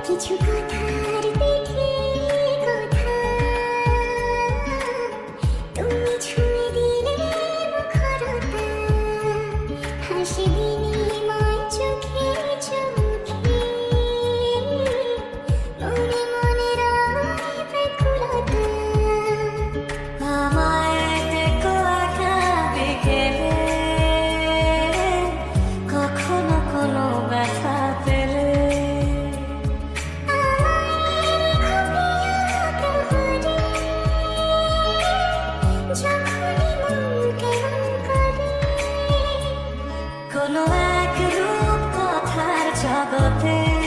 কিছু কথার পিঠে কথা তুমি ছুঁয়ে দিলে মুখরতা হাসি বিনিময় চোখে চোখে মনে মনে রয় ব্যাকুলতা আমায় দেখো আঁকা বিকেলে কখনো কোনো ব্যথা পেলে কোনো এক রূপ কথার জগতে